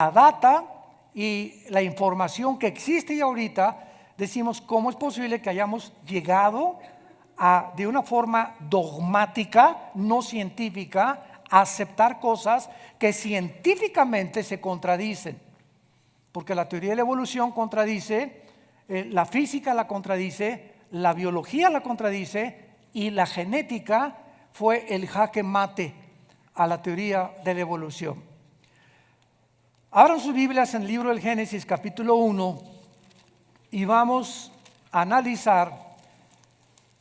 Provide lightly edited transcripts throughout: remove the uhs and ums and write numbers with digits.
la data y la información que existe ya ahorita, decimos cómo es posible que hayamos llegado a, de una forma dogmática, no científica, a aceptar cosas que científicamente se contradicen. Porque la teoría de la evolución contradice, la física la contradice, la biología la contradice y la genética fue el jaque mate a la teoría de la evolución. Abran sus Biblias en el libro del Génesis capítulo 1 y vamos a analizar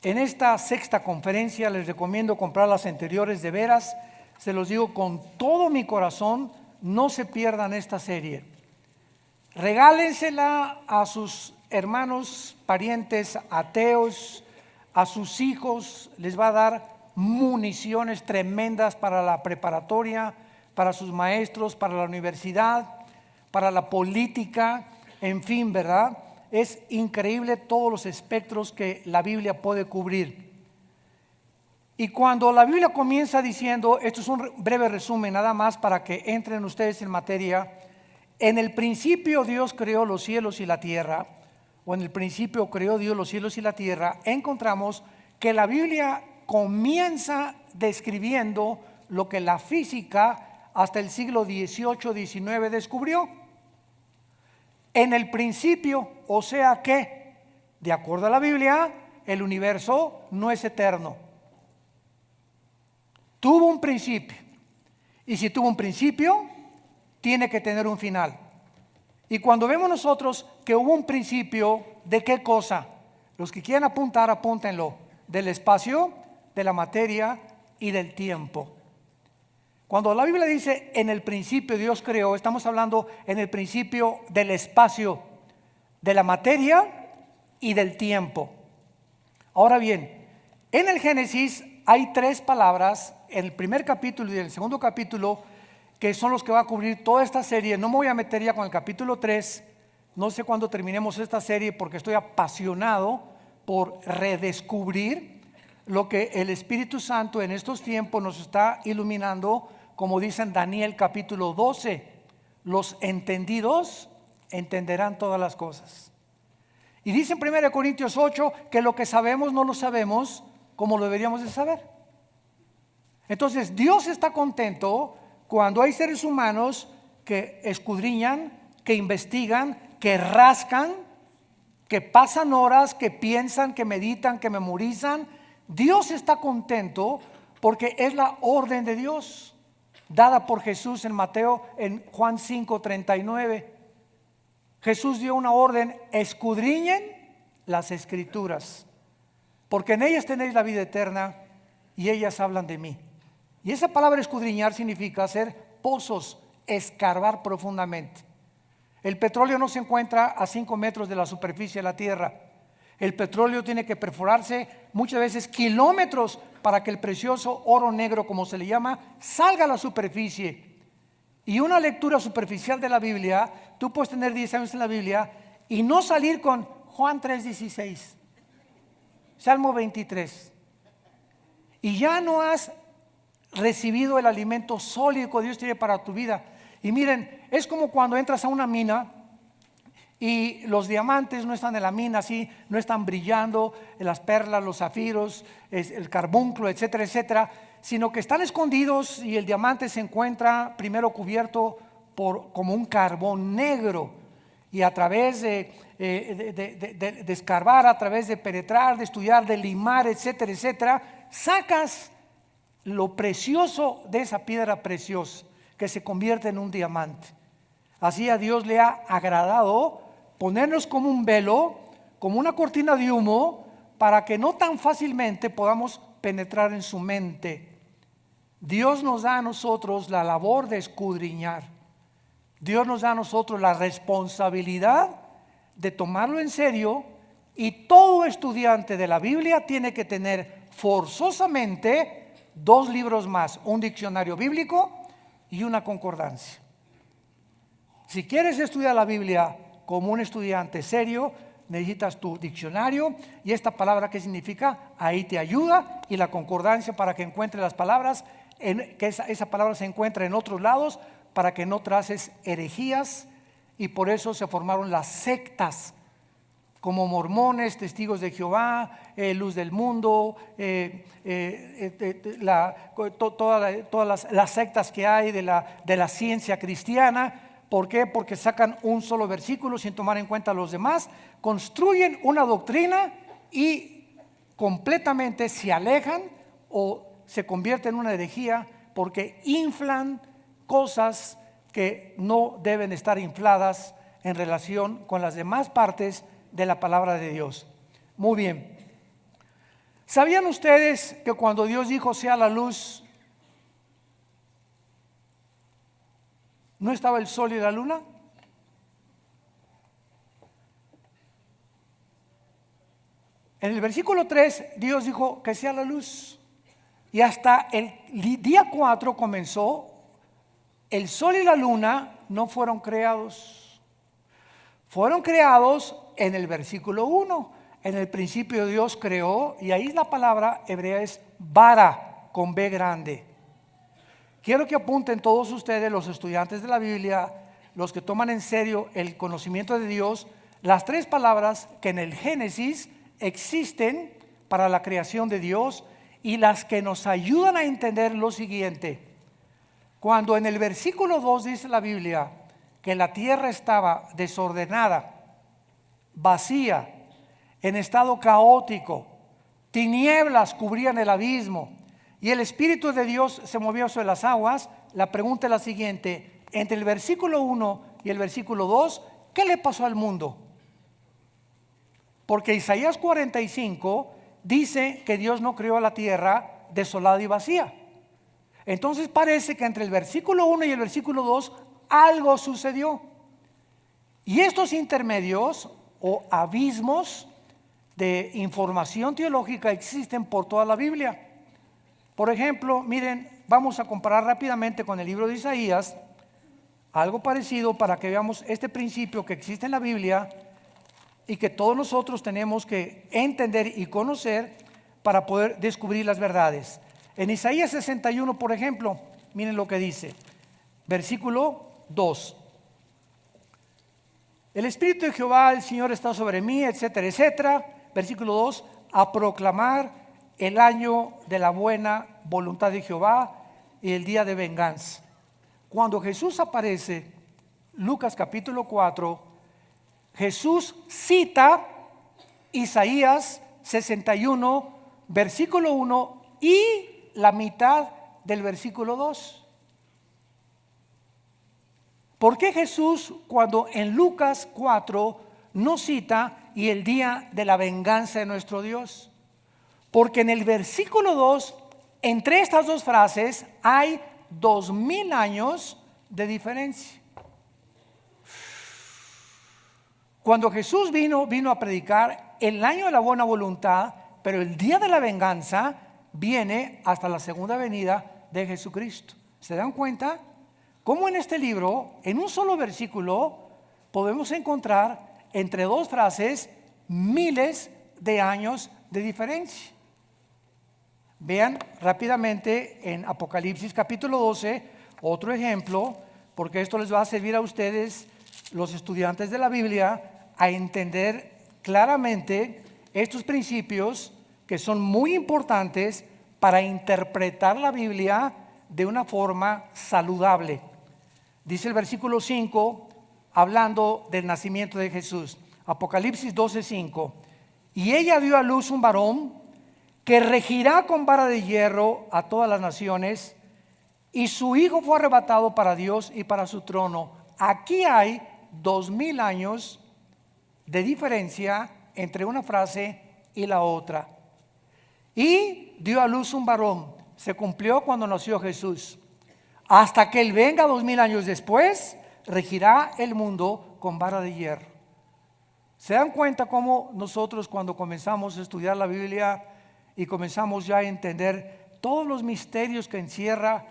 en esta sexta conferencia. Les recomiendo comprar las anteriores, de veras, se los digo con todo mi corazón, no se pierdan esta serie. Regálensela a sus hermanos, parientes, ateos, a sus hijos, les va a dar municiones tremendas para la preparatoria, para sus maestros, para la universidad, para la política, en fin, ¿verdad? Es increíble todos los espectros que la Biblia puede cubrir. Y cuando la Biblia comienza diciendo, esto es un breve resumen nada más para que entren ustedes en materia, en el principio Dios creó los cielos y la tierra, o en el principio creó Dios los cielos y la tierra, encontramos que la Biblia comienza describiendo lo que la física hasta el siglo XVIII-XIX descubrió. En el principio, o sea que, de acuerdo a la Biblia, el universo no es eterno. Tuvo un principio, y si tuvo un principio, tiene que tener un final. Y cuando vemos nosotros que hubo un principio, ¿de qué cosa? Los que quieran apuntar, apúntenlo. Del espacio, de la materia y del tiempo. Cuando la Biblia dice en el principio Dios creó, estamos hablando en el principio del espacio, de la materia y del tiempo. Ahora bien, en el Génesis hay tres palabras, en el primer capítulo y en el segundo capítulo, que son los que va a cubrir toda esta serie. No me voy a meter ya con el capítulo 3, no sé cuándo terminemos esta serie porque estoy apasionado por redescubrir lo que el Espíritu Santo en estos tiempos nos está iluminando, como dice en Daniel capítulo 12, los entendidos entenderán todas las cosas. Y dice en 1 Corintios 8 que lo que sabemos no lo sabemos como lo deberíamos de saber. Entonces Dios está contento cuando hay seres humanos que escudriñan, que investigan, que rascan, que pasan horas, que piensan, que meditan, que memorizan. Dios está contento porque es la orden de Dios dada por Jesús en Mateo, en Juan 5:39. Jesús dio una orden: escudriñen las escrituras, porque en ellas tenéis la vida eterna y ellas hablan de mí. Y esa palabra escudriñar significa hacer pozos, escarbar profundamente. El petróleo no se encuentra a 5 metros de la superficie de la tierra. El petróleo tiene que perforarse muchas veces kilómetros para que el precioso oro negro, como se le llama, salga a la superficie. Y una lectura superficial de la Biblia, tú puedes tener 10 años en la Biblia y no salir con Juan 3:16, Salmo 23, y ya no has recibido el alimento sólido que Dios tiene para tu vida. Y miren, es como cuando entras a una mina y los diamantes no están en la mina así, no están brillando, las perlas, los zafiros, el carbunclo, etcétera, etcétera, sino que están escondidos y el diamante se encuentra primero cubierto por como un carbón negro, y a través de escarbar, a través de penetrar, de estudiar, de limar, etcétera, etcétera, sacas lo precioso de esa piedra preciosa que se convierte en un diamante. Así a Dios le ha agradado ponernos como un velo, como una cortina de humo, para que no tan fácilmente podamos penetrar en su mente. Dios nos da a nosotros la labor de escudriñar. Dios nos da a nosotros la responsabilidad de tomarlo en serio, y todo estudiante de la Biblia tiene que tener forzosamente 2 libros más, un diccionario bíblico y una concordancia. Si quieres estudiar la Biblia como un estudiante serio, necesitas tu diccionario y esta palabra ¿qué significa? Ahí te ayuda, y la concordancia para que encuentres las palabras, que esa palabra se encuentra en otros lados para que no traces herejías, y por eso se formaron las sectas, como mormones, testigos de Jehová, luz del mundo, todas las sectas que hay de la ciencia cristiana. ¿Por qué? Porque sacan un solo versículo sin tomar en cuenta los demás, construyen una doctrina y completamente se alejan o se convierten en una herejía porque inflan cosas que no deben estar infladas en relación con las demás partes de la palabra de Dios. Muy bien. ¿Sabían ustedes que cuando Dios dijo sea la luz, no estaba el sol y la luna? En el versículo 3 Dios dijo que sea la luz, y hasta el día 4 comenzó. El sol y la luna no fueron creados. Fueron creados en el versículo 1. En el principio Dios creó, y ahí la palabra hebrea es bara, con B grande. Quiero que apunten todos ustedes, los estudiantes de la Biblia, los que toman en serio el conocimiento de Dios, las tres palabras que en el Génesis existen para la creación de Dios y las que nos ayudan a entender lo siguiente. Cuando en el versículo 2 dice la Biblia que la tierra estaba desordenada, vacía, en estado caótico, tinieblas cubrían el abismo y el Espíritu de Dios se movió sobre las aguas, la pregunta es la siguiente: entre el versículo 1 y el versículo 2, ¿qué le pasó al mundo? Porque Isaías 45 dice que Dios no creó la tierra desolada y vacía. Entonces parece que entre el versículo 1 y el versículo 2 algo sucedió. Y estos intermedios o abismos de información teológica existen por toda la Biblia. Por ejemplo, miren, vamos a comparar rápidamente con el libro de Isaías, algo parecido para que veamos este principio que existe en la Biblia y que todos nosotros tenemos que entender y conocer para poder descubrir las verdades. En Isaías 61, por ejemplo, miren lo que dice, versículo 2. El Espíritu de Jehová, el Señor, está sobre mí, etcétera, etcétera. Versículo 2, a proclamar el año de la buena voluntad de Jehová y el día de venganza. Cuando Jesús aparece, Lucas capítulo 4, Jesús cita Isaías 61, versículo 1 y la mitad del versículo 2. ¿Por qué Jesús, cuando en Lucas 4 no cita y el día de la venganza de nuestro Dios? Porque en el versículo 2, entre estas dos frases hay 2000 años de diferencia. Cuando Jesús vino a predicar el año de la buena voluntad, pero el día de la venganza viene hasta la segunda venida de Jesucristo. ¿Se dan cuenta? Cómo en este libro, en un solo versículo, podemos encontrar entre dos frases miles de años de diferencia. Vean rápidamente en Apocalipsis capítulo 12, otro ejemplo, porque esto les va a servir a ustedes, los estudiantes de la Biblia, a entender claramente estos principios que son muy importantes para interpretar la Biblia de una forma saludable. Dice el versículo 5, hablando del nacimiento de Jesús, Apocalipsis 12:5, y ella dio a luz un varón que regirá con vara de hierro a todas las naciones, y su hijo fue arrebatado para Dios y para su trono. Aquí hay 2000 años de diferencia entre una frase y la otra. Y dio a luz un varón. Se cumplió cuando nació Jesús. Hasta que Él venga 2000 años después, regirá el mundo con vara de hierro. ¿Se dan cuenta cómo nosotros, cuando comenzamos a estudiar la Biblia y comenzamos ya a entender todos los misterios que encierra,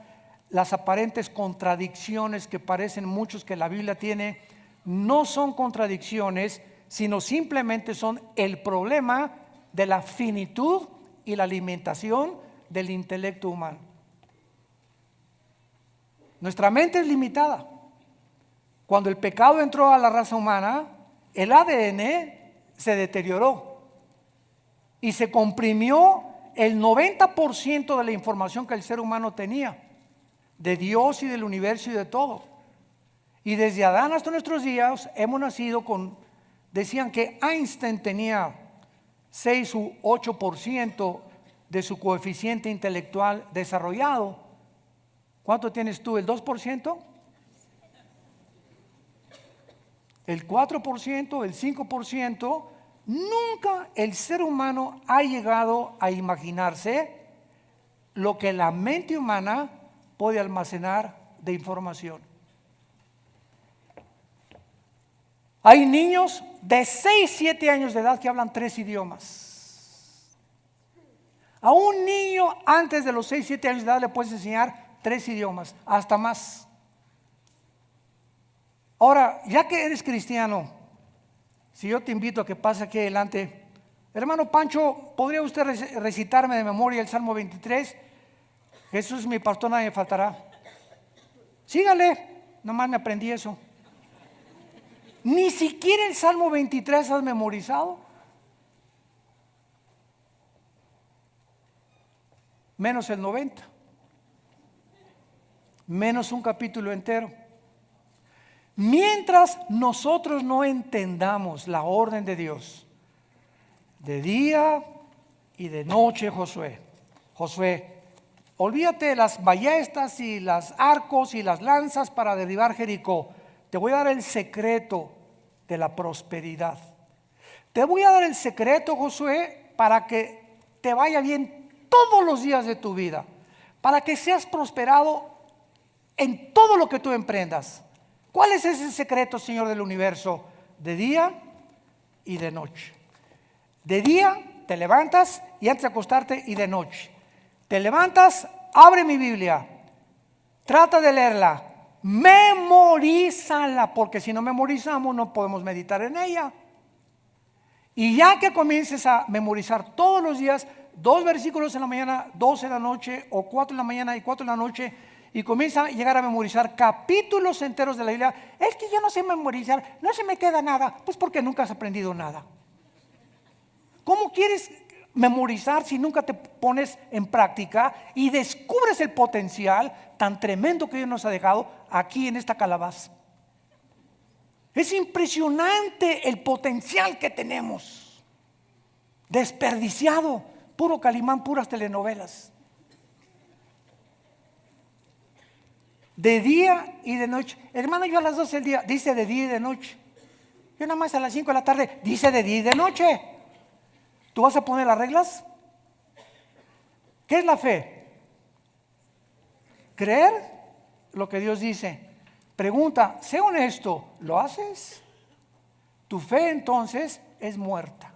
las aparentes contradicciones que parecen muchos que la Biblia tiene, no son contradicciones, sino simplemente son el problema de la finitud y la alimentación del intelecto humano? Nuestra mente es limitada. Cuando el pecado entró a la raza humana, el ADN se deterioró y se comprimió el 90% de la información que el ser humano tenía, de Dios y del universo y de todo. Y desde Adán hasta nuestros días hemos nacido con, decían que Einstein tenía 6 u 8% de su coeficiente intelectual desarrollado. ¿Cuánto tienes tú? ¿El 2%? ¿El 4%? ¿El 5%? Nunca el ser humano ha llegado a imaginarse lo que la mente humana puede almacenar de información. Hay niños de 6, 7 años de edad que hablan 3 idiomas. A un niño antes de los 6, 7 años de edad le puedes enseñar 3 idiomas, hasta más. Ahora, ya que eres cristiano, si yo te invito a que pase aquí adelante, hermano Pancho, ¿podría usted recitarme de memoria el Salmo 23? Jesús es mi pastor, nadie me faltará. Sígale, nomás me aprendí eso. Ni siquiera el Salmo 23 has memorizado. Menos el 90. Menos un capítulo entero. Mientras nosotros no entendamos la orden de Dios, de día y de noche, Josué, olvídate de las ballestas y las arcos y las lanzas para derribar Jericó. Te voy a dar el secreto de la prosperidad. Te voy a dar el secreto, Josué, para que te vaya bien todos los días de tu vida, para que seas prosperado en todo lo que tú emprendas. ¿Cuál es ese secreto, Señor del universo? De día y de noche. De día te levantas y antes de acostarte, y de noche te levantas, abre mi Biblia, trata de leerla, memorízala, porque si no memorizamos no podemos meditar en ella. Y ya que comiences a memorizar todos los días 2 versículos en la mañana, 2 en la noche, o 4 en la mañana y 4 en la noche, y comienza a llegar a memorizar capítulos enteros de la Biblia. Es que yo no sé memorizar, no se me queda nada. Pues porque nunca has aprendido nada. ¿Cómo quieres memorizar si nunca te pones en práctica y descubres el potencial tan tremendo que Dios nos ha dejado aquí en esta calabaza? Es impresionante el potencial que tenemos, desperdiciado, puro Calimán, puras telenovelas. De día y de noche. Hermano, yo a las 12 del día, dice de día y de noche. Yo nada más a las 5 de la tarde, dice de día y de noche. ¿Tú vas a poner las reglas? ¿Qué es la fe? Creer lo que Dios dice. Pregunta, sé honesto, ¿lo haces? Tu fe entonces es muerta.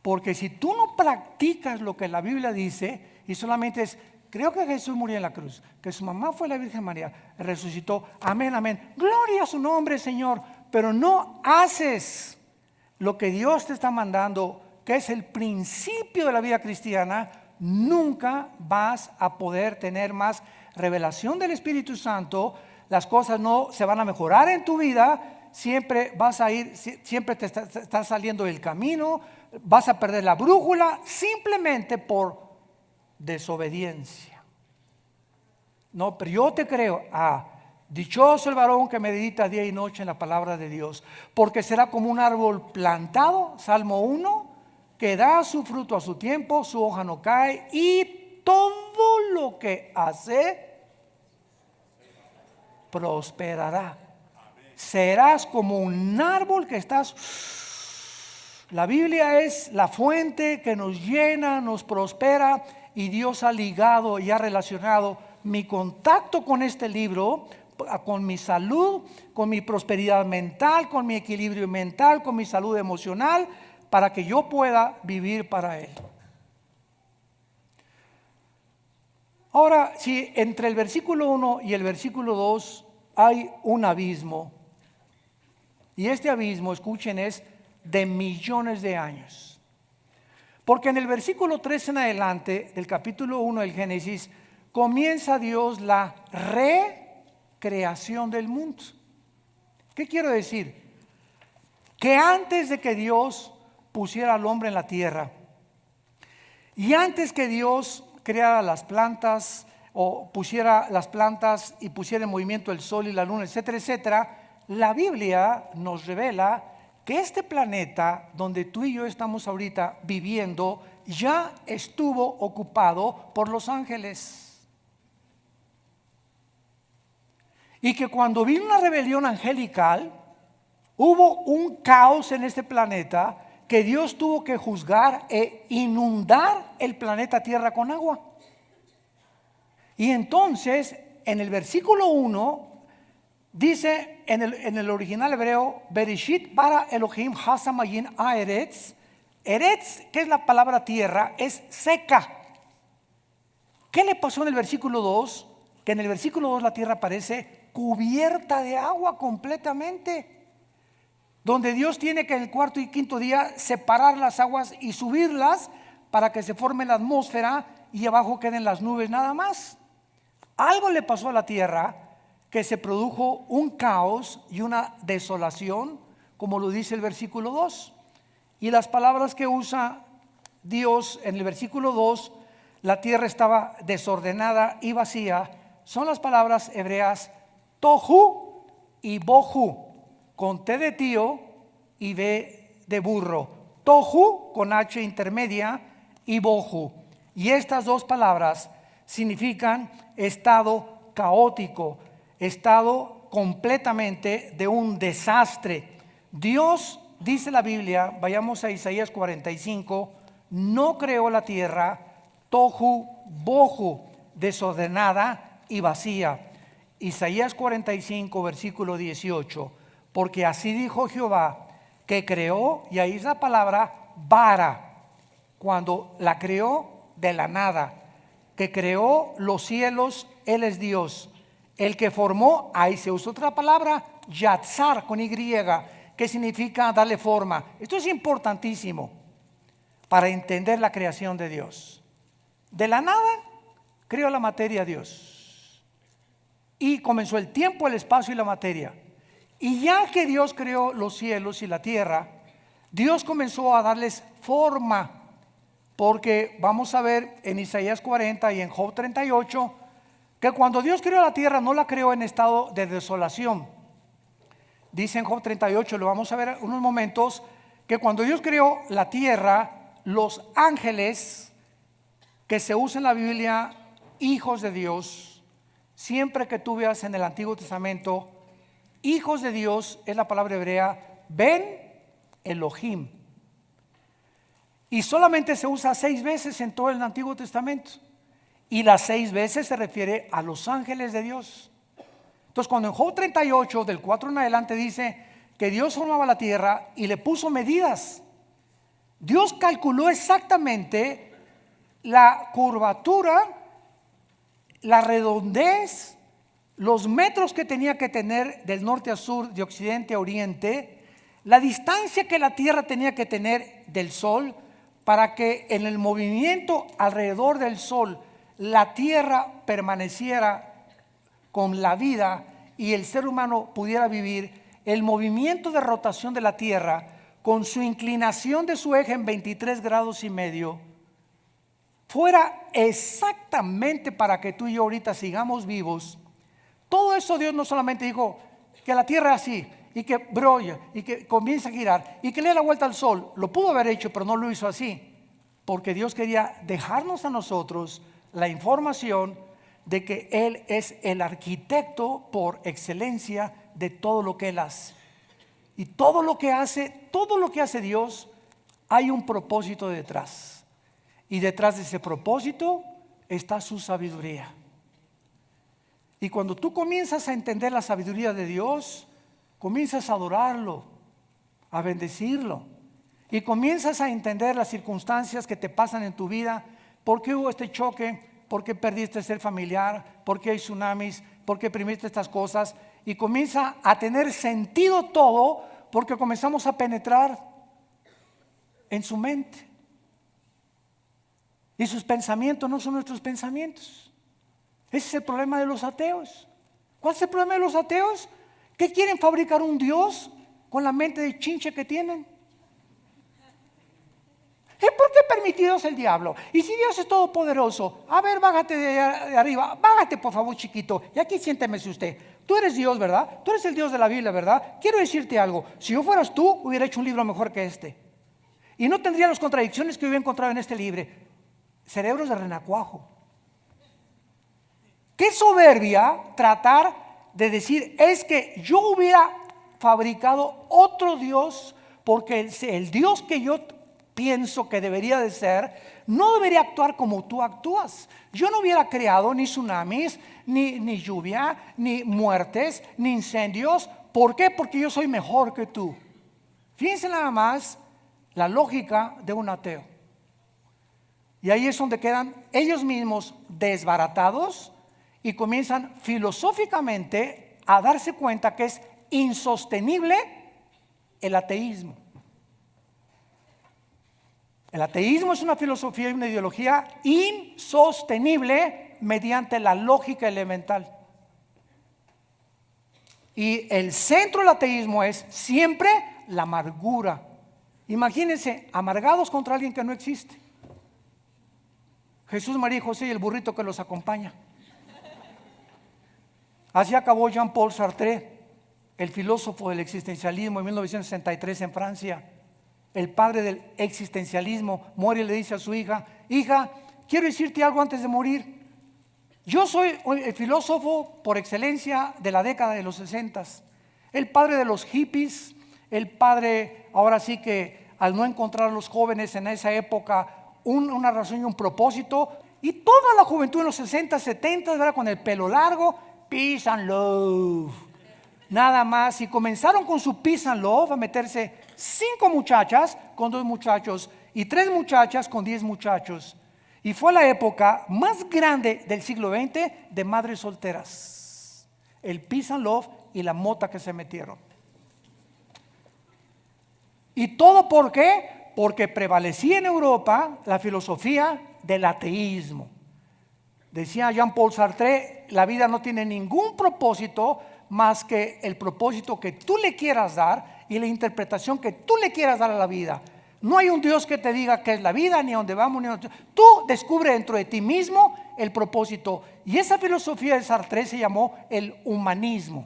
Porque si tú no practicas lo que la Biblia dice y solamente es, creo que Jesús murió en la cruz, que su mamá fue la Virgen María, resucitó, amén, amén, gloria a su nombre, Señor, pero no haces lo que Dios te está mandando, que es el principio de la vida cristiana, nunca vas a poder tener más revelación del Espíritu Santo. Las cosas no se van a mejorar en tu vida, siempre vas a ir, siempre te estás saliendo del camino, vas a perder la brújula simplemente por desobediencia. No, pero yo te creo, dichoso el varón que medita día y noche en la palabra de Dios, porque será como un árbol plantado, Salmo 1, que da su fruto a su tiempo, su hoja no cae, y todo lo que hace prosperará. Serás como un árbol que estás. La Biblia es la fuente que nos llena, nos prospera, y Dios ha ligado y ha relacionado mi contacto con este libro con mi salud, con mi prosperidad mental, con mi equilibrio mental, con mi salud emocional, para que yo pueda vivir para Él. Ahora, si entre el versículo 1 y el versículo 2 hay un abismo, y este abismo, escuchen, es de millones de años. Porque en el versículo 3 en adelante del capítulo 1 del Génesis comienza Dios la recreación del mundo. ¿Qué quiero decir? Que antes de que Dios pusiera al hombre en la tierra, y antes que Dios creara las plantas, o pusiera las plantas y pusiera en movimiento el sol y la luna, etcétera, etcétera, la Biblia nos revela que este planeta donde tú y yo estamos ahorita viviendo ya estuvo ocupado por los ángeles. Y que cuando vino una rebelión angelical, hubo un caos en este planeta que Dios tuvo que juzgar e inundar el planeta Tierra con agua. Y entonces, en el versículo 1, dice en el original hebreo, Bereshit bara Elohim hasamayin aeretz. Eretz, que es la palabra tierra, es seca. ¿Qué le pasó en el versículo 2? Que en el versículo 2 la tierra parece cubierta de agua completamente. Donde Dios tiene que en el cuarto y quinto día separar las aguas y subirlas para que se forme la atmósfera y abajo queden las nubes nada más. Algo le pasó a la tierra que se produjo un caos y una desolación, como lo dice el versículo 2. Y las palabras que usa Dios en el versículo 2, la tierra estaba desordenada y vacía, son las palabras hebreas tohu y bohu, con T de tío y B de burro. Tohu con H intermedia y bohu. Y estas dos palabras significan estado caótico, estado completamente de un desastre. Dios, dice la Biblia, vayamos a Isaías 45, no creó la tierra tohu bohu, desordenada y vacía. Isaías 45, versículo 18, porque así dijo Jehová, que creó, y ahí es la palabra bara, cuando la creó de la nada, que creó los cielos, Él es Dios. El que formó, ahí se usa otra palabra, yatzar con Y, que significa darle forma. Esto es importantísimo para entender la creación de Dios. De la nada creó la materia Dios. Y comenzó el tiempo, el espacio y la materia. Y ya que Dios creó los cielos y la tierra, Dios comenzó a darles forma. Porque vamos a ver en Isaías 40 y en Job 38, que cuando Dios creó la tierra no la creó en estado de desolación. Dice en Job 38, lo vamos a ver unos momentos, que cuando Dios creó la tierra, los ángeles, que se usa en la Biblia, hijos de Dios, siempre que tú veas en el Antiguo Testamento, hijos de Dios es la palabra hebrea, Ben Elohim. Y solamente se usa 6 veces en todo el Antiguo Testamento. Y las 6 veces se refiere a los ángeles de Dios. Entonces cuando en Job 38 del 4 en adelante dice que Dios formaba la tierra y le puso medidas, Dios calculó exactamente la curvatura, la redondez, los metros que tenía que tener del norte a sur, de occidente a oriente, la distancia que la tierra tenía que tener del sol, para que en el movimiento alrededor del sol la tierra permaneciera con la vida y el ser humano pudiera vivir. El movimiento de rotación de la tierra con su inclinación de su eje en 23 grados y medio fuera exactamente para que tú y yo ahorita sigamos vivos. Todo eso Dios no solamente dijo que la tierra es así y que brolla y que comienza a girar y que le dé la vuelta al sol. Lo pudo haber hecho, pero no lo hizo así, porque Dios quería dejarnos a nosotros la información de que Él es el arquitecto por excelencia de todo lo que Él hace. Y todo lo que hace Dios, hay un propósito detrás. Y detrás de ese propósito está su sabiduría. Y cuando tú comienzas a entender la sabiduría de Dios, comienzas a adorarlo, a bendecirlo. Y comienzas a entender las circunstancias que te pasan en tu vida. ¿Por qué hubo este choque? ¿Por qué perdiste el ser familiar? ¿Por qué hay tsunamis? ¿Por qué primiste estas cosas? Y comienza a tener sentido todo, porque comenzamos a penetrar en su mente. Y sus pensamientos no son nuestros pensamientos. Ese es el problema de los ateos. ¿Cuál es el problema de los ateos? ¿Que quieren fabricar un Dios con la mente de chinche que tienen? ¿Por qué permitido es el diablo? Y si Dios es todopoderoso, a ver, bájate de arriba, bájate por favor, chiquito, y aquí siéntemese usted. Tú eres Dios, ¿verdad? Tú eres el Dios de la Biblia, ¿verdad? Quiero decirte algo, si yo fueras tú, hubiera hecho un libro mejor que este. Y no tendría las contradicciones que yo he encontrado en este libro. Cerebros de renacuajo. Qué soberbia tratar de decir, es que yo hubiera fabricado otro Dios, porque el Dios que yo pienso que debería de ser, no debería actuar como tú actúas. Yo no hubiera creado ni tsunamis, ni lluvia, ni muertes, ni incendios. ¿Por qué? Porque yo soy mejor que tú. Fíjense nada más la lógica de un ateo. Y ahí es donde quedan ellos mismos desbaratados y comienzan filosóficamente a darse cuenta que es insostenible el ateísmo. El ateísmo es una filosofía y una ideología insostenible mediante la lógica elemental. Y el centro del ateísmo es siempre la amargura. Imagínense, amargados contra alguien que no existe. Jesús, María y José y el burrito que los acompaña. Así acabó Jean-Paul Sartre, el filósofo del existencialismo en 1963 en Francia. El padre del existencialismo muere y le dice a su hija: hija, quiero decirte algo antes de morir. Yo soy el filósofo por excelencia de la década de los 60, el padre de los hippies, el padre, ahora sí que al no encontrar a los jóvenes en esa época una razón y un propósito, y toda la juventud en los 60, 70, ¿verdad? Con el pelo largo, peace and love, nada más. Y comenzaron con su peace and love a meterse 5 muchachas con 2 muchachos y 3 muchachas con 10 muchachos. Y fue la época más grande del siglo XX de madres solteras. El peace and love y la mota que se metieron. ¿Y todo por qué? Porque prevalecía en Europa la filosofía del ateísmo. Decía Jean-Paul Sartre, la vida no tiene ningún propósito más que el propósito que tú le quieras dar y la interpretación que tú le quieras dar a la vida. No hay un Dios que te diga qué es la vida, ni a dónde vamos, ni a dónde. Tú descubre dentro de ti mismo el propósito. Y esa filosofía de Sartre se llamó el humanismo.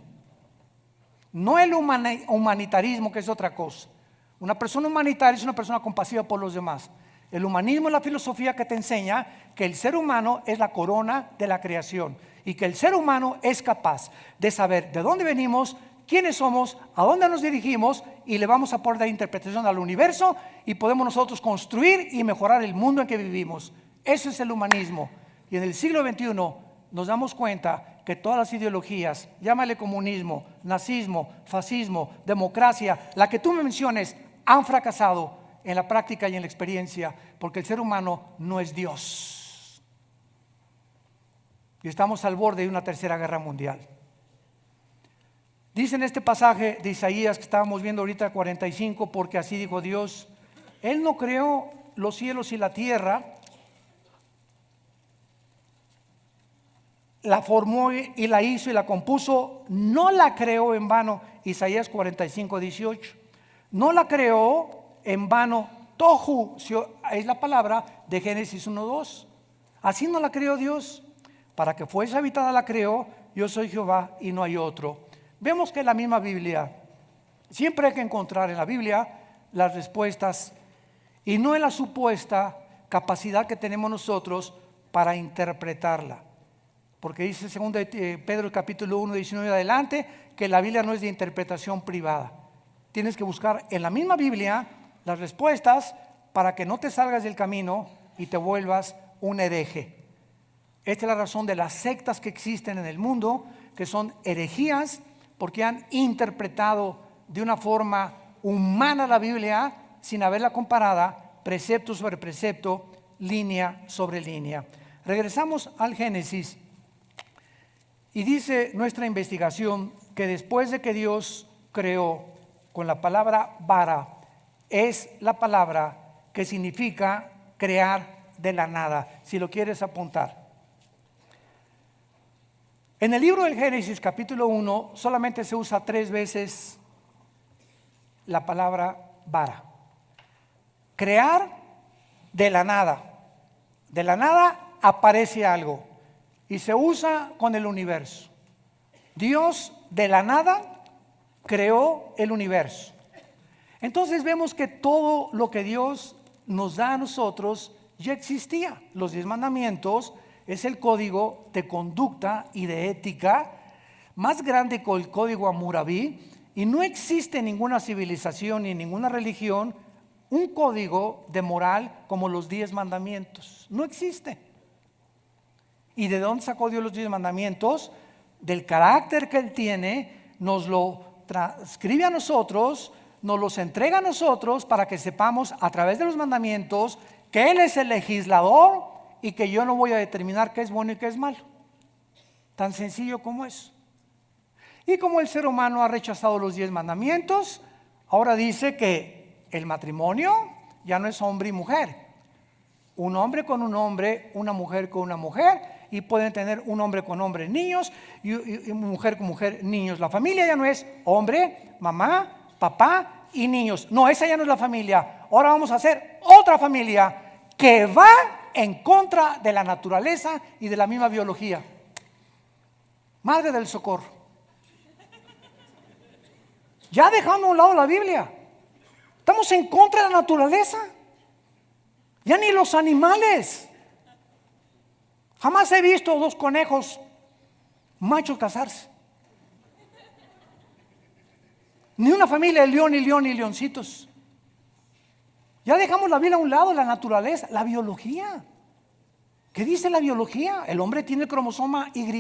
No el humanitarismo, que es otra cosa. Una persona humanitaria es una persona compasiva por los demás. El humanismo es la filosofía que te enseña que el ser humano es la corona de la creación y que el ser humano es capaz de saber de dónde venimos, quiénes somos, a dónde nos dirigimos, y le vamos a poder dar interpretación al universo y podemos nosotros construir y mejorar el mundo en que vivimos. Eso es el humanismo. Y en el siglo XXI nos damos cuenta que todas las ideologías, llámale comunismo, nazismo, fascismo, democracia, la que tú me menciones, han fracasado en la práctica y en la experiencia, porque el ser humano no es Dios. Y estamos al borde de una tercera guerra mundial. Dice en este pasaje de Isaías que estábamos viendo ahorita, 45, porque así dijo Dios: Él no creó los cielos y la tierra, la formó y la hizo y la compuso, no la creó en vano. Isaías 45, 18. No la creó en vano. Tohu es la palabra de Génesis 1, 2. Así no la creó Dios. Para que fuese habitada la creó. Yo soy Jehová y no hay otro. Vemos que en la misma Biblia siempre hay que encontrar en la Biblia las respuestas y no en la supuesta capacidad que tenemos nosotros para interpretarla. Porque dice 2 Pedro capítulo 1, 19 adelante, que la Biblia no es de interpretación privada. Tienes que buscar en la misma Biblia las respuestas para que no te salgas del camino y te vuelvas un hereje. Esta es la razón de las sectas que existen en el mundo, que son herejías, porque han interpretado de una forma humana la Biblia sin haberla comparada precepto sobre precepto, línea sobre línea. Regresamos al Génesis y dice nuestra investigación que después de que Dios creó, con la palabra bara, es la palabra que significa crear de la nada, si lo quieres apuntar. En el libro del Génesis capítulo 1 solamente se usa 3 veces la palabra vara. Crear de la nada. De la nada aparece algo y se usa con el universo. Dios de la nada creó el universo. Entonces vemos que todo lo que Dios nos da a nosotros ya existía. Los 10 mandamientos es el código de conducta y de ética más grande que el código Hammurabi, y no existe ninguna civilización ni ninguna religión un código de moral como los 10 mandamientos. No existe. ¿Y de dónde sacó Dios los 10 mandamientos? Del carácter que Él tiene, nos lo transcribe a nosotros, nos los entrega a nosotros para que sepamos a través de los mandamientos que Él es el legislador y que yo no voy a determinar qué es bueno y qué es malo. Tan sencillo como es. Y como el ser humano ha rechazado los 10 mandamientos, ahora dice que el matrimonio ya no es hombre y mujer. Un hombre con un hombre, una mujer con una mujer, y pueden tener un hombre con hombre niños y mujer con mujer niños. La familia ya no es hombre, mamá, papá y niños. No, esa ya no es la familia. Ahora vamos a hacer otra familia que va en contra de la naturaleza y de la misma biología. Madre del socorro. Ya dejando a un lado la Biblia, estamos en contra de la naturaleza. Ya ni los animales. Jamás he visto 2 conejos machos casarse. Ni una familia de león y leoncitos. Ya dejamos la Biblia a un lado, la naturaleza, la biología. ¿Qué dice la biología? El hombre tiene el cromosoma Y.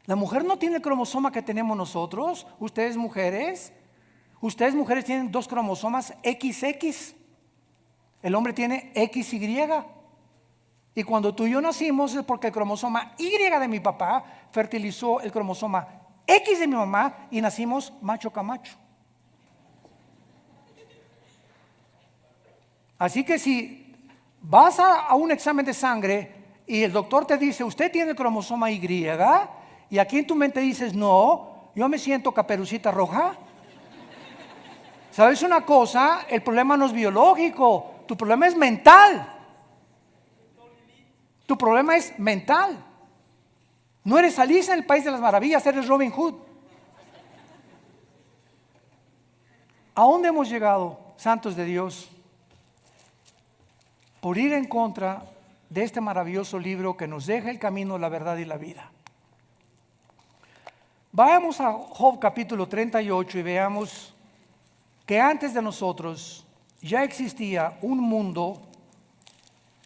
La mujer no tiene el cromosoma que tenemos nosotros. Ustedes mujeres tienen 2 cromosomas XX. El hombre tiene XY. Y cuando tú y yo nacimos es porque el cromosoma Y de mi papá fertilizó el cromosoma X de mi mamá y nacimos macho camacho. Así que si vas a un examen de sangre y el doctor te dice, usted tiene el cromosoma Y, y aquí en tu mente dices, no, yo me siento Caperucita Roja. ¿Sabes una cosa? El problema no es biológico, tu problema es mental. Tu problema es mental. No eres Alicia en el País de las Maravillas, eres Robin Hood. ¿A dónde hemos llegado, santos de Dios? Por ir en contra de este maravilloso libro que nos deja el camino, la verdad y la vida. Vayamos a Job capítulo 38 y veamos que antes de nosotros ya existía un mundo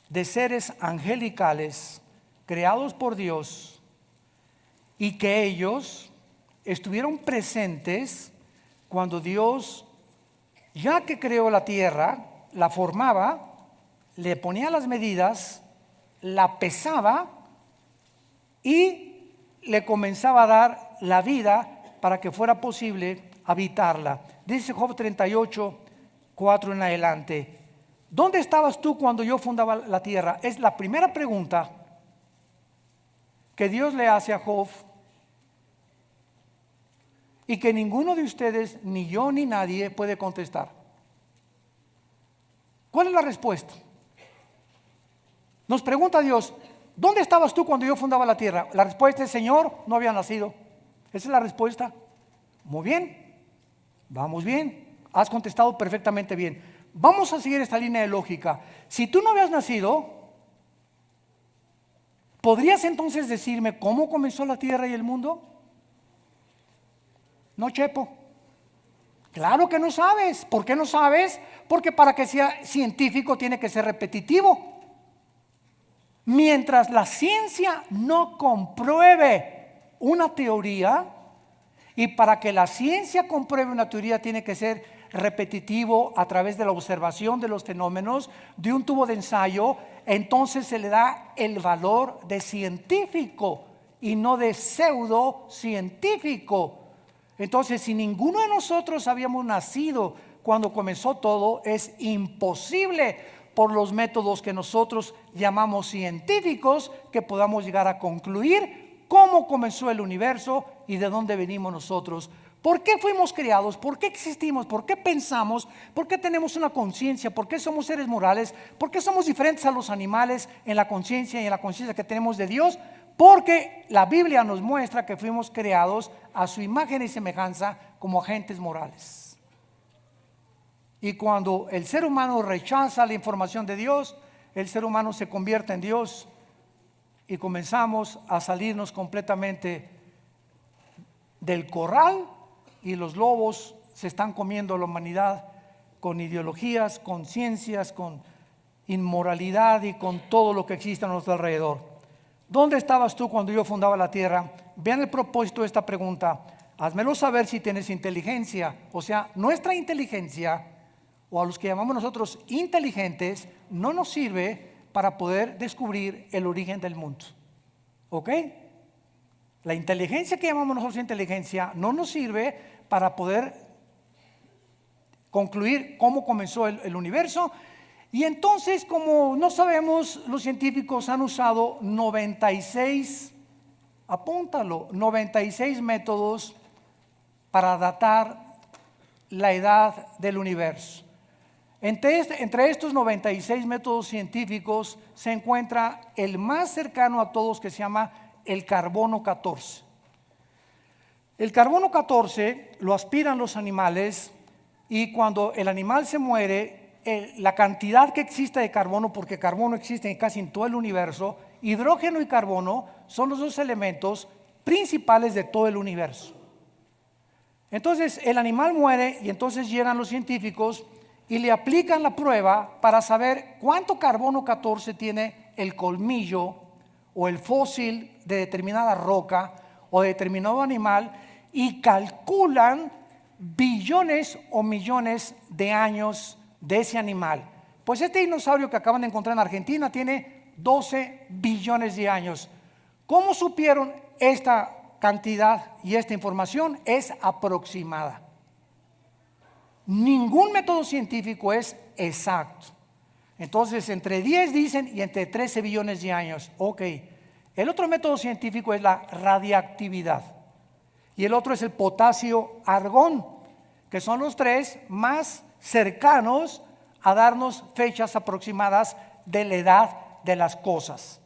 de seres angelicales creados por Dios y que ellos estuvieron presentes cuando Dios, ya que creó la tierra, la formaba, le ponía las medidas, la pesaba y le comenzaba a dar la vida para que fuera posible habitarla. Dice Job 38, 4 en adelante. ¿Dónde estabas tú cuando yo fundaba la tierra? Es la primera pregunta que Dios le hace a Job y que ninguno de ustedes, ni yo ni nadie, puede contestar. ¿Cuál es la respuesta? Nos pregunta Dios, ¿dónde estabas tú cuando yo fundaba la tierra? La respuesta es, Señor, no había nacido. Esa es la respuesta. Muy bien, vamos bien, has contestado perfectamente bien. Vamos a seguir esta línea de lógica. Si tú no habías nacido, ¿podrías entonces decirme cómo comenzó la tierra y el mundo? No, Chepo. Claro que no sabes. ¿Por qué no sabes? Porque para que sea científico tiene que ser repetitivo. Mientras la ciencia no compruebe una teoría, y para que la ciencia compruebe una teoría tiene que ser repetitivo a través de la observación de los fenómenos de un tubo de ensayo, entonces se le da el valor de científico y no de pseudocientífico. Entonces, si ninguno de nosotros habíamos nacido cuando comenzó todo, es imposible por los métodos que nosotros llamamos científicos que podamos llegar a concluir cómo comenzó el universo y de dónde venimos nosotros. ¿Por qué fuimos creados? ¿Por qué existimos? ¿Por qué pensamos? ¿Por qué tenemos una conciencia? ¿Por qué somos seres morales? ¿Por qué somos diferentes a los animales en la conciencia y en la conciencia que tenemos de Dios? Porque la Biblia nos muestra que fuimos creados a su imagen y semejanza como agentes morales. Y cuando el ser humano rechaza la información de Dios, el ser humano se convierte en Dios y comenzamos a salirnos completamente del corral, y los lobos se están comiendo a la humanidad con ideologías, con ciencias, con inmoralidad y con todo lo que existe a nuestro alrededor. ¿Dónde estabas tú cuando yo fundaba la tierra? Vean el propósito de esta pregunta. Házmelo saber si tienes inteligencia. O sea, nuestra inteligencia, o a los que llamamos nosotros inteligentes, no nos sirve para poder descubrir el origen del mundo. ¿Ok? La inteligencia que llamamos nosotros inteligencia no nos sirve para poder concluir cómo comenzó el universo. Y entonces, como no sabemos, los científicos han usado 96, apúntalo, 96 métodos para datar la edad del universo. Entre estos 96 métodos científicos se encuentra el más cercano a todos, que se llama el carbono 14. El carbono 14 lo aspiran los animales, y cuando el animal se muere, la cantidad que existe de carbono, porque carbono existe casi en todo el universo, hidrógeno y carbono son los dos elementos principales de todo el universo. Entonces el animal muere y entonces llegan los científicos y le aplican la prueba para saber cuánto carbono 14 tiene el colmillo o el fósil de determinada roca o de determinado animal, y calculan billones o millones de años de ese animal. Pues este dinosaurio que acaban de encontrar en Argentina tiene 12 billones de años. ¿Cómo supieron esta cantidad y esta información? Es aproximada. Ningún método científico es exacto. Entonces, entre 10 dicen y entre 13 billones de años. Ok. El otro método científico es la radiactividad. Y el otro es el potasio-argón, que son los tres más cercanos a darnos fechas aproximadas de la edad de las cosas.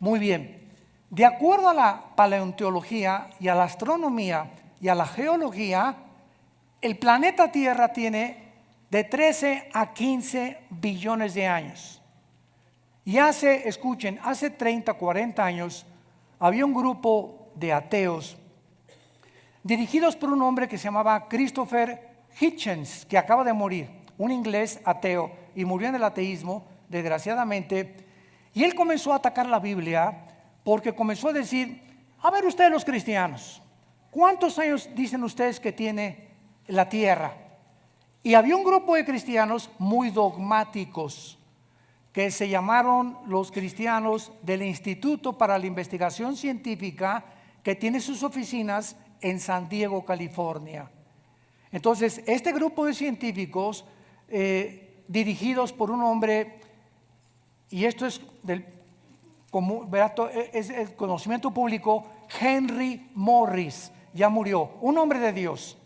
Muy bien. De acuerdo a la paleontología y a la astronomía y a la geología, el planeta Tierra tiene de 13 a 15 billones de años. Y escuchen, hace 30, 40 años había un grupo de ateos dirigidos por un hombre que se llamaba Christopher Hitchens, que acaba de morir, un inglés ateo, y murió en el ateísmo, desgraciadamente. Y él comenzó a atacar la Biblia porque comenzó a decir: a ver ustedes los cristianos, ¿cuántos años dicen ustedes que tiene la tierra? Y había un grupo de cristianos muy dogmáticos que se llamaron los cristianos del Instituto para la Investigación Científica, que tiene sus oficinas en San Diego, California. Entonces, este grupo de científicos, dirigidos por un hombre, y esto es el conocimiento público, Henry Morris, ya murió, un hombre de Dios.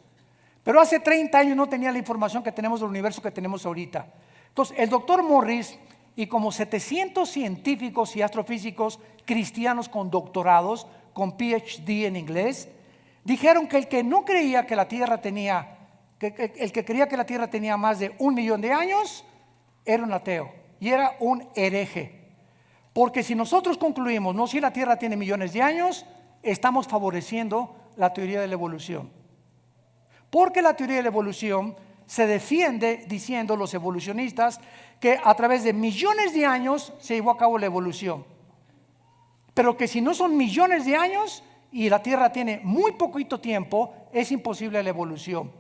Pero hace 30 años no tenía la información que tenemos del universo que tenemos ahorita. Entonces, el doctor Morris y como 700 científicos y astrofísicos cristianos con doctorados, con PhD en inglés, dijeron que el que no creía que la Tierra tenía, el que creía que la Tierra tenía más de 1 millón de años, era un ateo y era un hereje. Porque si nosotros concluimos, no, si la Tierra tiene millones de años, estamos favoreciendo la teoría de la evolución. Porque la teoría de la evolución se defiende diciendo los evolucionistas que a través de millones de años se llevó a cabo la evolución. Pero que si no son millones de años y la Tierra tiene muy poquito tiempo, es imposible la evolución.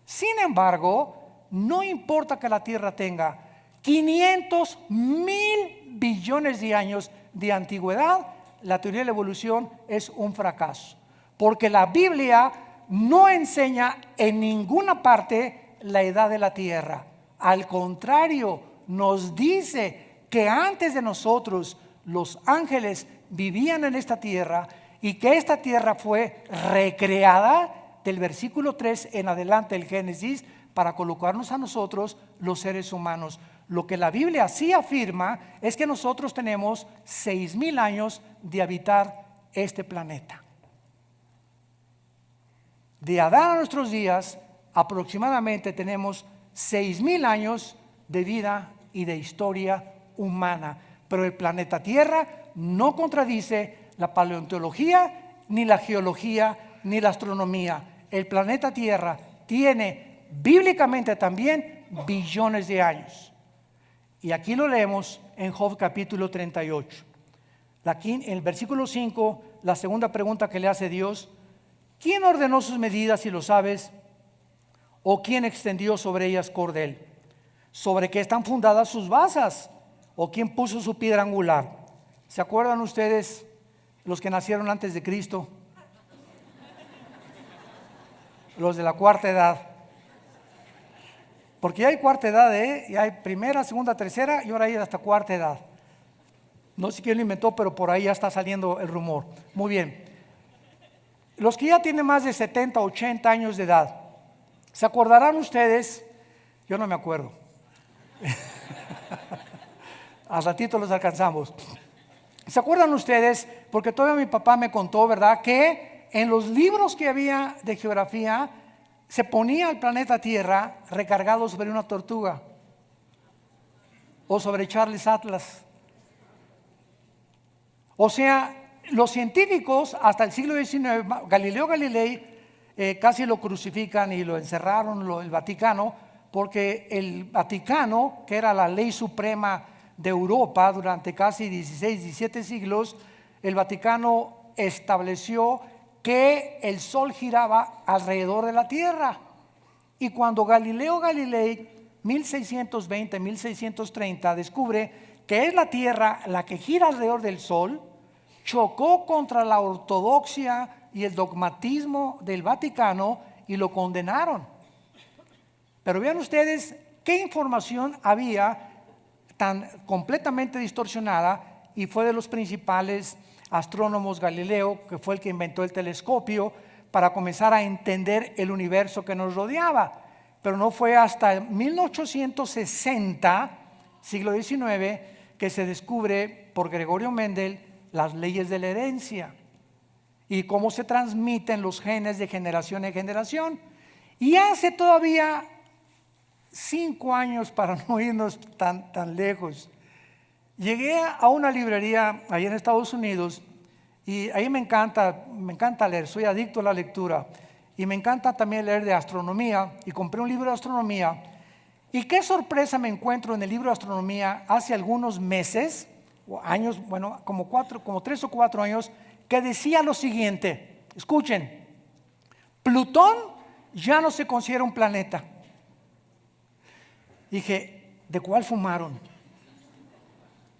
Sin embargo, no importa que la Tierra tenga 500,000 billones de años de antigüedad, la teoría de la evolución es un fracaso. Porque la Biblia no enseña en ninguna parte la edad de la Tierra. Al contrario, nos dice que antes de nosotros los ángeles vivían en esta tierra y que esta tierra fue recreada del versículo 3 en adelante del Génesis para colocarnos a nosotros los seres humanos. Lo que la Biblia sí afirma es que nosotros tenemos 6,000 años de habitar este planeta. De Adán a nuestros días aproximadamente tenemos 6,000 años de vida y de historia humana, pero el planeta Tierra no contradice la paleontología, ni la geología, ni la astronomía. El planeta Tierra tiene bíblicamente también billones de años. Y aquí lo leemos en Job capítulo 38. En el versículo 5, la segunda pregunta que le hace Dios: ¿quién ordenó sus medidas, si lo sabes? ¿O quién extendió sobre ellas cordel? ¿Sobre qué están fundadas sus basas? ¿O quién puso su piedra angular? ¿Se acuerdan ustedes, los que nacieron antes de Cristo? Los de la cuarta edad. Porque ya hay cuarta edad, ya hay primera, segunda, tercera y ahora hay hasta cuarta edad. No sé quién lo inventó, pero por ahí ya está saliendo el rumor. Muy bien. Los que ya tienen más de 70, 80 años de edad, ¿se acordarán ustedes? Yo no me acuerdo. Al ratito los alcanzamos. ¿Se acuerdan ustedes? Porque todavía mi papá me contó, ¿verdad?, que en los libros que había de geografía se ponía el planeta Tierra recargado sobre una tortuga o sobre Charles Atlas. O sea, los científicos hasta el siglo XIX, Galileo Galilei, casi lo crucifican y lo encerraron el Vaticano, porque el Vaticano, que era la ley suprema de Europa durante casi 16, 17 siglos, el Vaticano estableció que el Sol giraba alrededor de la Tierra. Y cuando Galileo Galilei, 1620, 1630, descubre que es la Tierra la que gira alrededor del Sol, chocó contra la ortodoxia y el dogmatismo del Vaticano y lo condenaron. Pero vean ustedes qué información había tan completamente distorsionada, y fue de los principales astrónomos Galileo, que fue el que inventó el telescopio para comenzar a entender el universo que nos rodeaba. Pero no fue hasta 1860, siglo XIX, que se descubre por Gregorio Mendel las leyes de la herencia y cómo se transmiten los genes de generación en generación. Y hace todavía 5 años, para no irnos tan lejos, llegué a una librería allá en Estados Unidos, y ahí me encanta leer, soy adicto a la lectura, y me encanta también leer de astronomía, y compré un libro de astronomía. Y qué sorpresa me encuentro en el libro de astronomía hace algunos meses o años, bueno, como 3 o 4 años, que decía lo siguiente: escuchen, Plutón ya no se considera un planeta. Dije, ¿de cuál fumaron?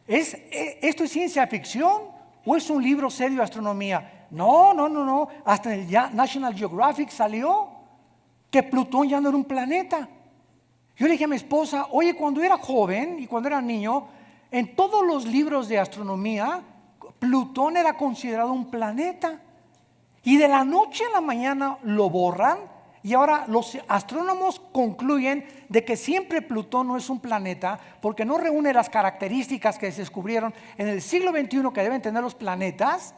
¿Esto es ciencia ficción o es un libro serio de astronomía? No, hasta en el National Geographic salió que Plutón ya no era un planeta. Yo le dije a mi esposa, oye, cuando era joven y cuando era niño, en todos los libros de astronomía, Plutón era considerado un planeta. Y de la noche a la mañana lo borran, y ahora los astrónomos concluyen de que siempre Plutón no es un planeta porque no reúne las características que se descubrieron en el siglo XXI que deben tener los planetas.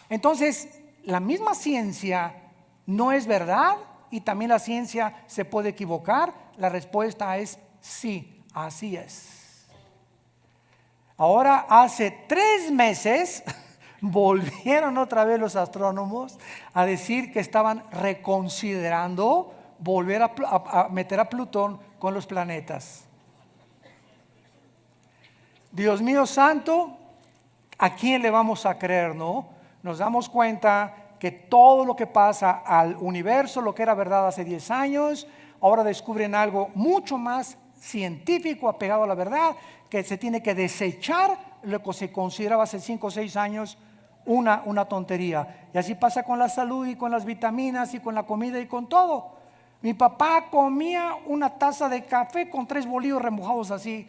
Entonces, la misma ciencia no es verdad, y también la ciencia se puede equivocar. La respuesta es sí, así es. Ahora, hace 3 meses volvieron otra vez los astrónomos a decir que estaban reconsiderando volver a meter a Plutón con los planetas. Dios mío santo, ¿a quién le vamos a creer, no? Nos damos cuenta que todo lo que pasa al universo, lo que era verdad hace 10 años, ahora descubren algo mucho más científico, apegado a la verdad, que se tiene que desechar lo que se consideraba hace 5 o 6 años una tontería. Y así pasa con la salud y con las vitaminas y con la comida y con todo. Mi papá comía una taza de café con 3 bolillos remojados así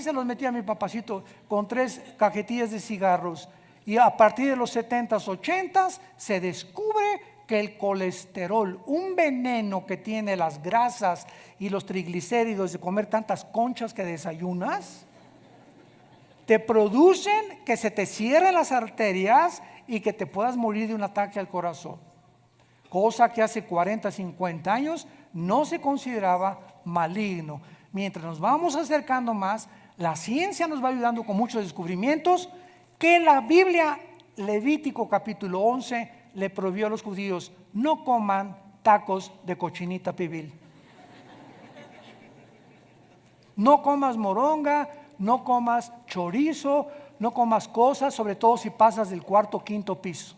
se los metía a mi papacito, con 3 cajetillas de cigarros. Y a partir de los 70s, 80s se descubre que el colesterol, un veneno que tiene las grasas y los triglicéridos de comer tantas conchas que desayunas, te producen que se te cierren las arterias y que te puedas morir de un ataque al corazón. Cosa que hace 40, 50 años no se consideraba maligno. Mientras nos vamos acercando más, la ciencia nos va ayudando con muchos descubrimientos que la Biblia, Levítico capítulo 11, le prohibió a los judíos: no coman tacos de cochinita pibil. No comas moronga, no comas chorizo, no comas cosas, sobre todo si pasas del cuarto o quinto piso.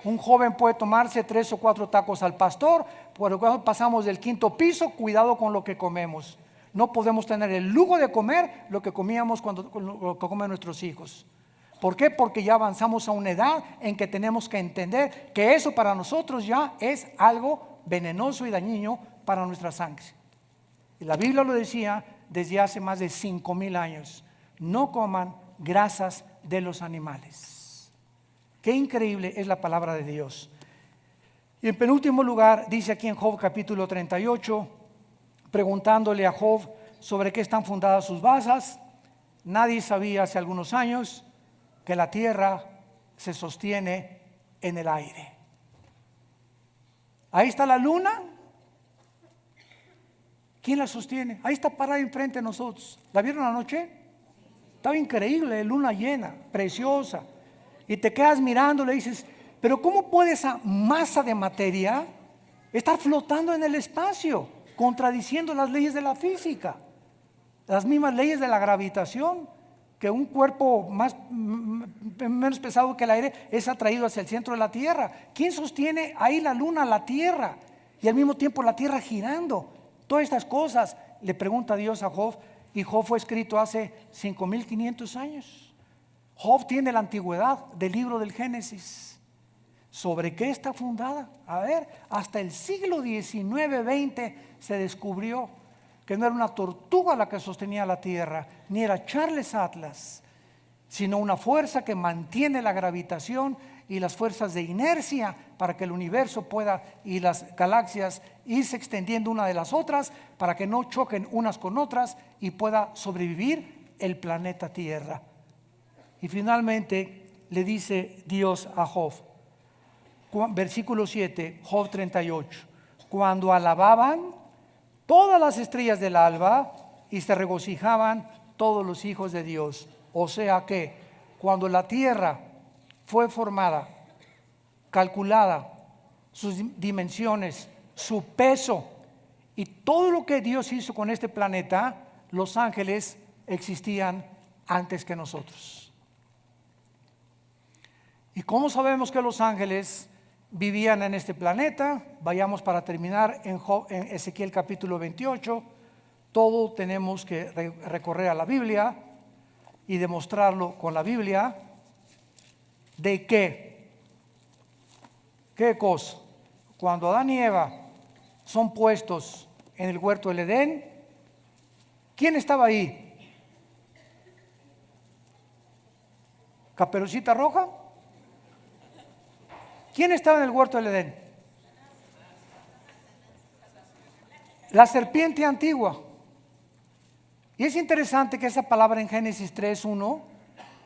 Un joven puede tomarse 3 o 4 tacos al pastor, pero cuando pasamos del quinto piso, cuidado con lo que comemos. No podemos tener el lujo de comer lo que comíamos lo que comen nuestros hijos. ¿Por qué? Porque ya avanzamos a una edad en que tenemos que entender que eso para nosotros ya es algo venenoso y dañino para nuestra sangre. Y la Biblia lo decía desde hace más de 5,000 años: no coman grasas de los animales. Qué increíble es la palabra de Dios. Y en penúltimo lugar, dice aquí en Job capítulo 38, preguntándole a Job sobre qué están fundadas sus basas: nadie sabía hace algunos años que la tierra se sostiene en el aire. Ahí está la luna. ¿Quién la sostiene? Ahí está parada enfrente de nosotros. ¿La vieron anoche? Estaba increíble, luna llena, preciosa. Y te quedas mirando, le dices: pero ¿cómo puede esa masa de materia estar flotando en el espacio, contradiciendo las leyes de la física, las mismas leyes de la gravitación? Que un cuerpo menos pesado que el aire es atraído hacia el centro de la tierra. ¿Quién sostiene ahí la luna, la tierra, y al mismo tiempo la tierra girando? Todas estas cosas le pregunta Dios a Job, y Job fue escrito hace 5,500 años. Job tiene la antigüedad del libro del Génesis. ¿Sobre qué está fundada? A ver, hasta el siglo XIX, XX se descubrió que no era una tortuga la que sostenía la tierra, ni era Charles Atlas, sino una fuerza que mantiene la gravitación y las fuerzas de inercia para que el universo pueda y las galaxias irse extendiendo una de las otras para que no choquen unas con otras y pueda sobrevivir el planeta Tierra. Y finalmente le dice Dios a Job, versículo 7, Job 38: cuando alababan todas las estrellas del alba y se regocijaban todos los hijos de Dios. O sea que cuando la tierra fue formada, calculada, sus dimensiones, su peso y todo lo que Dios hizo con este planeta, los ángeles existían antes que nosotros. ¿Y cómo sabemos que los ángeles vivían en este planeta? Vayamos para terminar en Ezequiel capítulo 28. Todo tenemos que recorrer a la Biblia y demostrarlo con la Biblia. ¿De qué? ¿Qué cosa? Cuando Adán y Eva son puestos en el huerto del Edén, ¿quién estaba ahí? ¿Caperucita Roja? ¿Quién estaba en el huerto del Edén? La serpiente antigua. Y es interesante que esa palabra en Génesis 3:1,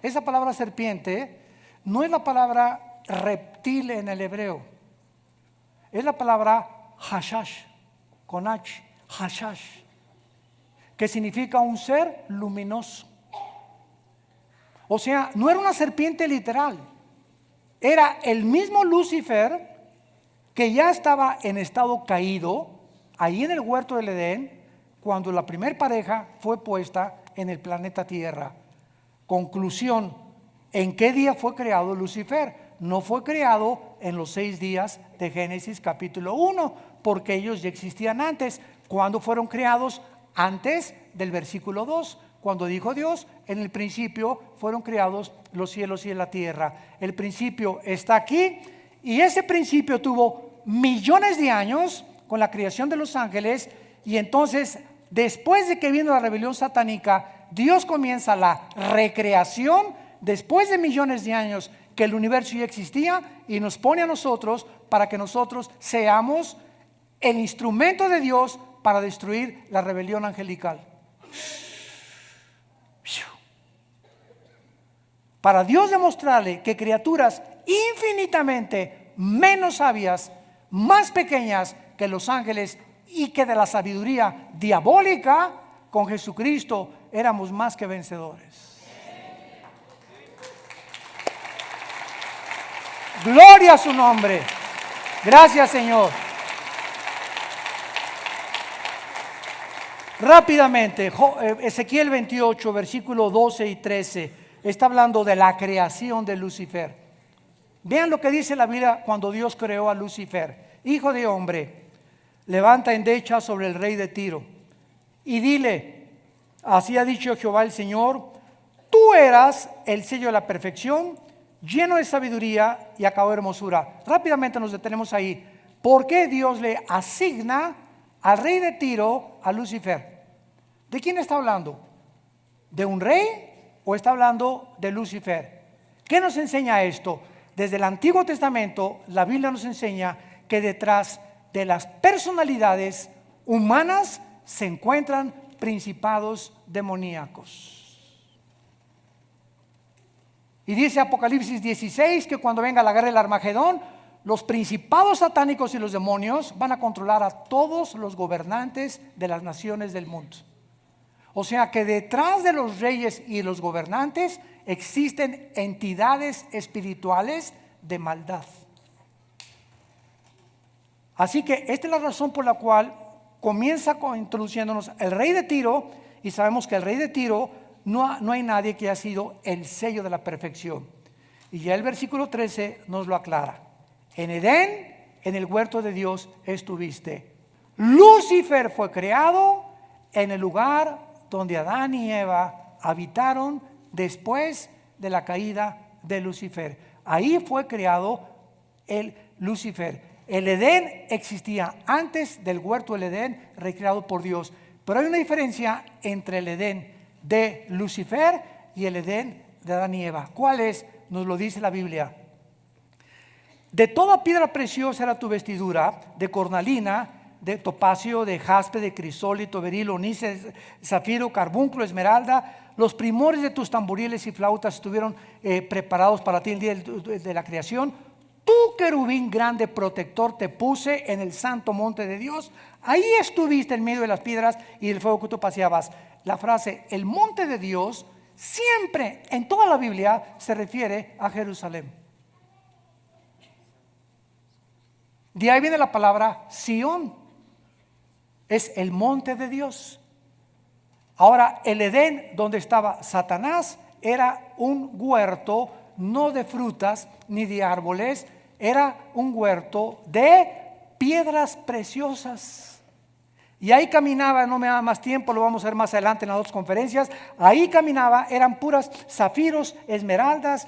esa palabra serpiente, no es la palabra reptil en el hebreo, es la palabra hashash, con H, hashash, que significa un ser luminoso. O sea, no era una serpiente literal, era el mismo Lucifer que ya estaba en estado caído, ahí en el huerto del Edén, cuando la primer pareja fue puesta en el planeta Tierra. Conclusión: ¿en qué día fue creado Lucifer? No fue creado en los 6 días de Génesis capítulo 1, porque ellos ya existían antes. ¿Cuándo fueron creados? Antes del versículo 2, cuando dijo Dios: en el principio fueron creados los cielos y la tierra. El principio está aquí, y ese principio tuvo millones de años con la creación de los ángeles, y entonces después de que vino la rebelión satánica, Dios comienza la recreación después de millones de años que el universo ya existía, y nos pone a nosotros para que nosotros seamos el instrumento de Dios para destruir la rebelión angelical. Para Dios demostrarle que criaturas infinitamente menos sabias, más pequeñas que los ángeles y que de la sabiduría diabólica, con Jesucristo éramos más que vencedores. Gloria a su nombre. Gracias, Señor. Rápidamente, Ezequiel 28, versículos 12 y 13, está hablando de la creación de Lucifer. Vean lo que dice la Biblia cuando Dios creó a Lucifer. Hijo de hombre, levanta endecha sobre el rey de Tiro y dile, así ha dicho Jehová el Señor, tú eras el sello de la perfección, lleno de sabiduría y acabado de hermosura. Rápidamente nos detenemos ahí. ¿Por qué Dios le asigna al rey de Tiro a Lucifer? ¿De quién está hablando? ¿De un rey o está hablando de Lucifer? ¿Qué nos enseña esto? Desde el Antiguo Testamento, la Biblia nos enseña que detrás de las personalidades humanas se encuentran principados demoníacos. Y dice Apocalipsis 16 que cuando venga la guerra del Armagedón, los principados satánicos y los demonios van a controlar a todos los gobernantes de las naciones del mundo. O sea que detrás de los reyes y los gobernantes existen entidades espirituales de maldad. Así que esta es la razón por la cual comienza introduciéndonos el rey de Tiro, y sabemos que el rey de Tiro no hay nadie que haya sido el sello de la perfección. Y ya el versículo 13 nos lo aclara. En Edén, en el huerto de Dios estuviste. Lucifer fue creado en el lugar donde Adán y Eva habitaron después de la caída de Lucifer. Ahí fue creado el Lucifer. El Edén existía antes del huerto del Edén, recreado por Dios. Pero hay una diferencia entre el Edén de Lucifer y el Edén de Adán y Eva. ¿Cuál es? Nos lo dice la Biblia. De toda piedra preciosa era tu vestidura, de cornalina, de topacio, de jaspe, de crisólito, beril, onice, zafiro, carbúnculo, esmeralda. Los primores de tus tamboriles y flautas estuvieron preparados para ti el día de la creación. Tú, querubín grande protector, te puse en el santo monte de Dios. Ahí estuviste en medio de las piedras y del fuego que tú paseabas. La frase, el monte de Dios, siempre en toda la Biblia se refiere a Jerusalén. De ahí viene la palabra Sión. Es el monte de Dios. Ahora, el Edén donde estaba Satanás era un huerto, no de frutas ni de árboles, era un huerto de piedras preciosas. Y ahí caminaba, no me da más tiempo, lo vamos a ver más adelante en las otras conferencias. Ahí caminaba, eran puras zafiros, esmeraldas,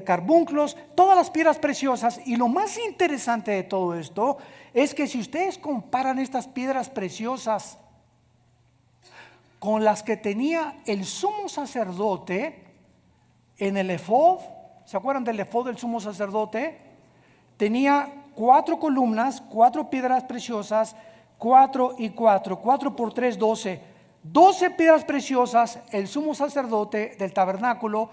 carbunclos, todas las piedras preciosas. Y lo más interesante de todo esto es que si ustedes comparan estas piedras preciosas con las que tenía el sumo sacerdote en el efod, ¿se acuerdan del efod del sumo sacerdote? Tenía 4 columnas, 4 piedras preciosas, 4 y 4, 4 por 3, 12. 12 piedras preciosas, el sumo sacerdote del tabernáculo